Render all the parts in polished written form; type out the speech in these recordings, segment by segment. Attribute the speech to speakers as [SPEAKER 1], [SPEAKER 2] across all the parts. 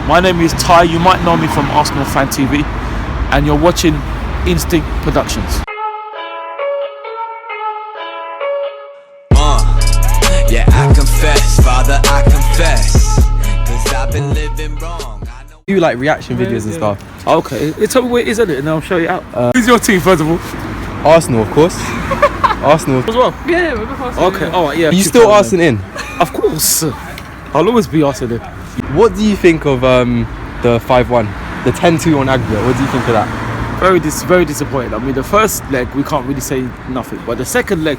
[SPEAKER 1] My name is Ty. You might know me from ArsenalFanTV, and you're watching Instinct Productions.
[SPEAKER 2] Yeah, I confess, Father, I confess, 'cause I've been living wrong.
[SPEAKER 3] You like reaction videos and stuff.
[SPEAKER 1] Okay, tell me where it is, isn't it? And I'll show you out. Who's your team, first of all?
[SPEAKER 3] Arsenal, of course. Arsenal
[SPEAKER 1] As well?
[SPEAKER 4] Yeah, we're Arsenal.
[SPEAKER 1] Okay, alright, yeah.
[SPEAKER 3] Are you still Arsenal in?
[SPEAKER 1] Of course. I'll always be Arsenal in.
[SPEAKER 3] What do you think of the 5-1, the 10-2 on aggregate? What do you think of that?
[SPEAKER 1] Very disappointed. I mean, the first leg we can't really say nothing, but the second leg,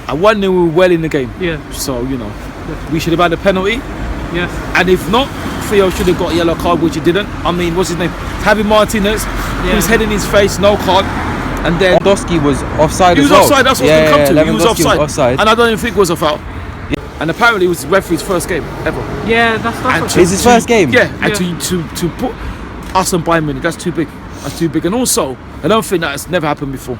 [SPEAKER 1] I won. We were well in the game.
[SPEAKER 4] Yeah.
[SPEAKER 1] So we should have had a penalty.
[SPEAKER 4] Yes.
[SPEAKER 1] And if not, Theo should have got a yellow card, which he didn't. I mean, what's his name? Javi Martinez. He was head in his face, no card. And then
[SPEAKER 3] Lewandowski was offside
[SPEAKER 1] he
[SPEAKER 3] as
[SPEAKER 1] was
[SPEAKER 3] well.
[SPEAKER 1] offside. That's what it's going to come to. He was
[SPEAKER 3] Lewandowski
[SPEAKER 1] offside. And I don't even think it was a foul. And apparently it was the referee's first game ever.
[SPEAKER 4] Yeah, that's
[SPEAKER 3] It's his first game?
[SPEAKER 1] Yeah, and to put us on Bayern Munich, that's too big. That's too big. And also, another thing that has never happened before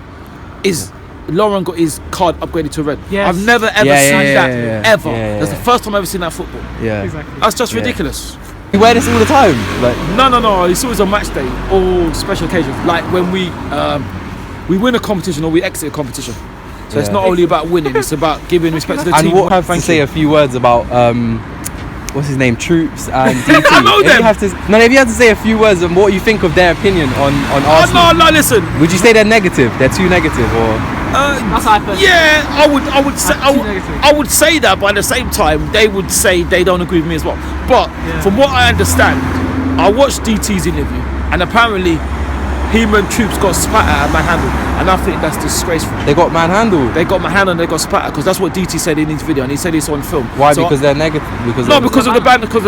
[SPEAKER 1] is Lauren got his card upgraded to red.
[SPEAKER 4] Yes.
[SPEAKER 1] I've never ever seen that ever.
[SPEAKER 3] Yeah.
[SPEAKER 1] That's the first time I've ever seen that football.
[SPEAKER 3] Yeah.
[SPEAKER 4] exactly.
[SPEAKER 1] That's just ridiculous.
[SPEAKER 3] You wear this all the time? Like,
[SPEAKER 1] No. It's always on match day or special occasions. Like when we win a competition or we exit a competition. So it's not only about winning; it's about giving respect to the team.
[SPEAKER 3] and what have to say a few words about what's his name, Troopz and DT.
[SPEAKER 1] I know them.
[SPEAKER 3] If you had to say a few words on what you think of their opinion on Arsenal.
[SPEAKER 1] No, listen.
[SPEAKER 3] Would you say they're negative? They're too negative, or?
[SPEAKER 4] That's how I feel.
[SPEAKER 1] Yeah, I would say that, but at the same time, they would say they don't agree with me as well. But from what I understand, I watched DT's interview, and apparently, him and Troopz got spat at manhandled, and I think that's disgraceful.
[SPEAKER 3] They got manhandled.
[SPEAKER 1] They got manhandled and they got spat at because that's what DT said in his video, and he said it's on film.
[SPEAKER 3] Why? So because they're negative. Because
[SPEAKER 1] of the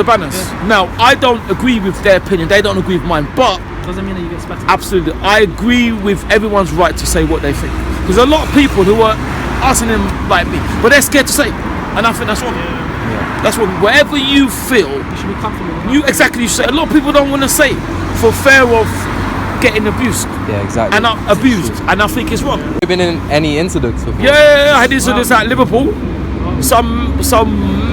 [SPEAKER 1] banners. Yeah. Now I don't agree with their opinion. They don't agree with mine, but
[SPEAKER 4] doesn't mean that you get spat at.
[SPEAKER 1] Absolutely, I agree with everyone's right to say what they think. There's a lot of people who are asking them like me, but they're scared to say, and I think that's wrong.
[SPEAKER 3] Yeah.
[SPEAKER 1] That's what. Wherever you feel,
[SPEAKER 4] you should be comfortable.
[SPEAKER 1] You say. A lot of people don't want to say for fear of getting abused.
[SPEAKER 3] Yeah, exactly.
[SPEAKER 1] And abused, and I think it's wrong.
[SPEAKER 3] Have you been in any incidents before?
[SPEAKER 1] Yeah, I had incidents at Liverpool. Some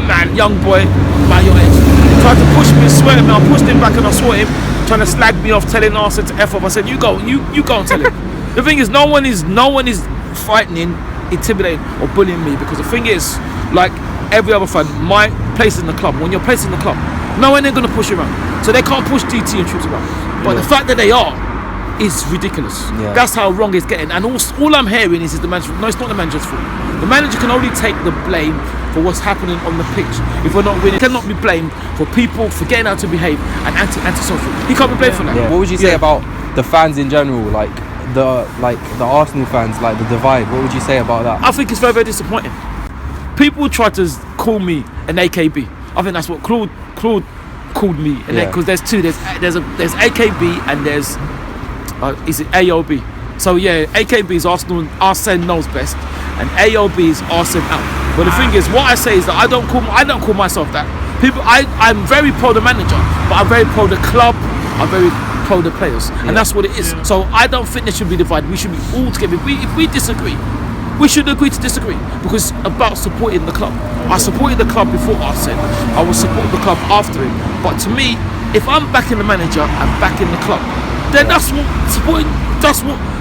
[SPEAKER 1] man, young boy, about your age, tried to push me, swear at me. I pushed him back and I saw him trying to slag me off, telling Arsene to F off. I said, you go and tell him. The thing is, no one is frightening, intimidating, or bullying me, because the thing is, like every other fan, my place in the club. When you're placed in the club, no one ain't gonna push you around, so they can't push DT and Troopz around. But the fact that they are is ridiculous. Yeah. That's how wrong it's getting. And all I'm hearing is the manager. No, it's not the manager's fault. The manager can only take the blame for what's happening on the pitch. If we're not winning, he cannot be blamed for people forgetting how to behave and anti-social. He can't be blamed for that.
[SPEAKER 3] Yeah. What would you say about the fans in general, like the Arsenal fans, like the divide? What would you say about that?
[SPEAKER 1] I think it's very, very disappointing. People try to call me an AKB. I think that's what Claude called me, and because there's two. There's AKB and there's is it AOB? So yeah, AKB is Arsene knows best, and AOB is Arsene out. But the thing is, what I say is that I don't call myself that. I'm very pro the manager, but I'm very pro the club. I'm very pro the players, and that's what it is. So I don't think there should be divided. We should be all together. If we disagree, we should agree to disagree, because it's about supporting the club. I supported the club before Arsene. I will support the club after him. But to me, if I'm backing the manager and backing the club, then that's what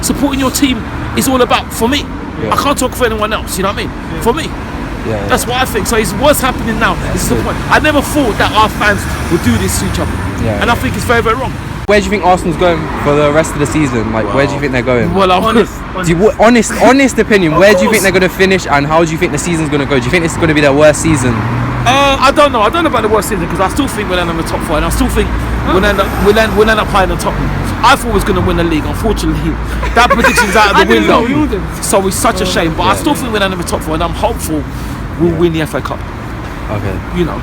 [SPEAKER 1] supporting your team is all about for me. I can't talk for anyone else, you know what I mean? For me. That's what I think. So it's what's happening now. This is the point. I never thought that our fans would do this to each other. And I think it's very, very wrong.
[SPEAKER 3] Where do you think Arsenal's going for the rest of the season? Like, where do you think they're going?
[SPEAKER 1] Well,
[SPEAKER 3] honest opinion. Where do you think they're going to finish, and how do you think the season's going to go? Do you think this is going to be their worst season?
[SPEAKER 1] I don't know. I don't know about the worst season, because I still think we'll end up in the top 4, and I still think we'll end up higher than top. I thought we was going to win the league. Unfortunately, that prediction's out of the window. So it's such a shame. But I still think we'll end up in the top 4, and I'm hopeful we'll win the FA Cup.
[SPEAKER 3] Okay.
[SPEAKER 1] You know,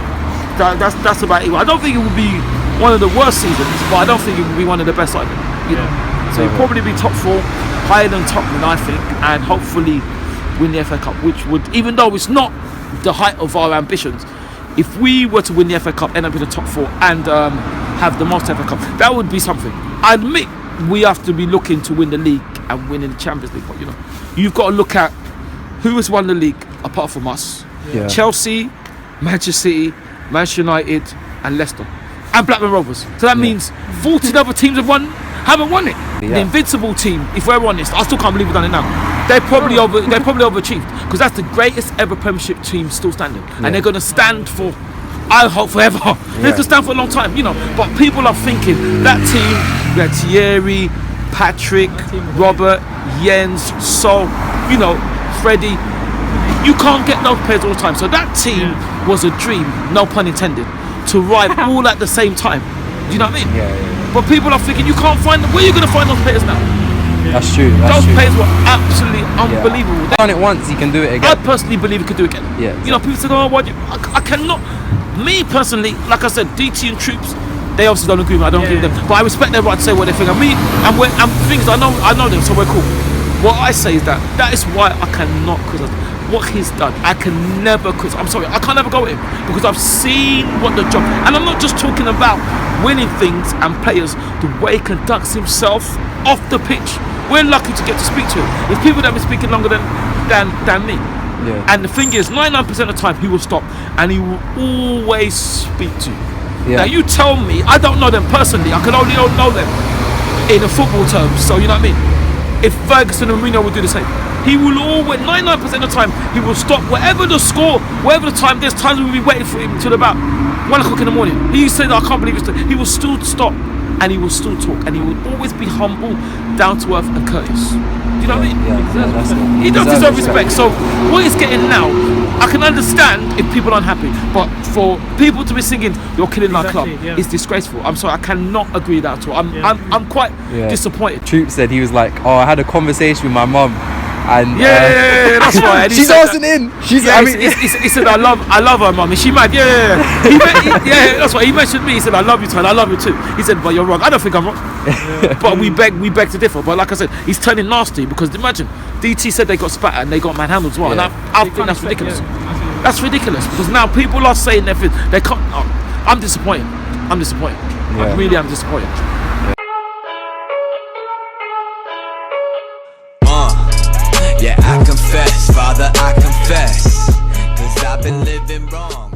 [SPEAKER 1] that's about it. I don't think it will be one of the worst seasons, but I don't think it will be one of the best either. You know, so it'll probably be top 4, higher than Tottenham, I think, and hopefully win the FA Cup, which would, even though it's not the height of our ambitions, if we were to win the FA Cup, end up in the top 4, and have the most FA Cup, that would be something. I admit we have to be looking to win the league and win in the Champions League, but you know, you've got to look at who has won the league apart from us. Chelsea, Manchester City, Manchester United and Leicester. and Blackburn Rovers. So that means 14 other teams haven't won it. The Invincible team, if we're honest, I still can't believe we've done it now. They're probably overachieved because that's the greatest ever Premiership team still standing, and they're going to stand for, I hope, forever. They're going to stand for a long time, you know. But people are thinking that team, we had Thierry, Patrick, Robert, Jens, Sol, you know, Freddie. You can't get those players all the time. So that team was a dream, no pun intended, to ride all at the same time. Do you know what I mean? But people are thinking you can't find them. Where are you going to find those players now?
[SPEAKER 3] That's true.
[SPEAKER 1] Those players were absolutely unbelievable.
[SPEAKER 3] He's done it once, he can do it again.
[SPEAKER 1] I personally believe he could do it again.
[SPEAKER 3] Yeah.
[SPEAKER 1] You know, people say, "Oh, why?" I cannot. Me personally, like I said, DT and Troopz, they obviously don't agree with me. I don't agree with them, but I respect their right to say what they think. And things I know them, so we're cool. What I say is that is why I cannot criticize what he's done. I can never criticize. I'm sorry, I can't ever go with him because I've seen what the job. And I'm not just talking about winning things and players. The way he conducts himself off the pitch. We're lucky to get to speak to him. There's people that have been speaking longer than me. Yeah. And the thing is, 99% of the time he will stop and he will always speak to you. Yeah. Now you tell me, I don't know them personally. I can only know them in a football terms. So you know what I mean. If Ferguson and Mourinho would do the same, he will always 99% of the time he will stop whatever the score, whatever the time. There's times we'll be waiting for him till about 1 o'clock in the morning. He said, "I can't believe it." He will still stop. And he will still talk, and he will always be humble, down to earth, and courteous. Do you know what I mean? He does deserve respect. So what he's getting now, I can understand if people are unhappy, but for people to be singing "You're killing our club" is disgraceful. I'm sorry, I cannot agree with that at all. I'm quite disappointed.
[SPEAKER 3] Troopz said he was like, "Oh, I had a conversation with my mum." And
[SPEAKER 1] that's right. And
[SPEAKER 3] she's asking in.
[SPEAKER 1] He said, I love her, mum. Is she mad? Yeah. That's right. He mentioned me. He said, "I love you too, and I love you too." He said, "But you're wrong." I don't think I'm wrong. But we beg to differ. But like I said, he's turning nasty because imagine DT said they got spat at and they got manhandled as well, and I think that's ridiculous. That's ridiculous because now people are saying everything. They can't. I'm disappointed. I really am disappointed.
[SPEAKER 2] Yeah, I confess, Father, I confess, 'cause I've been living wrong.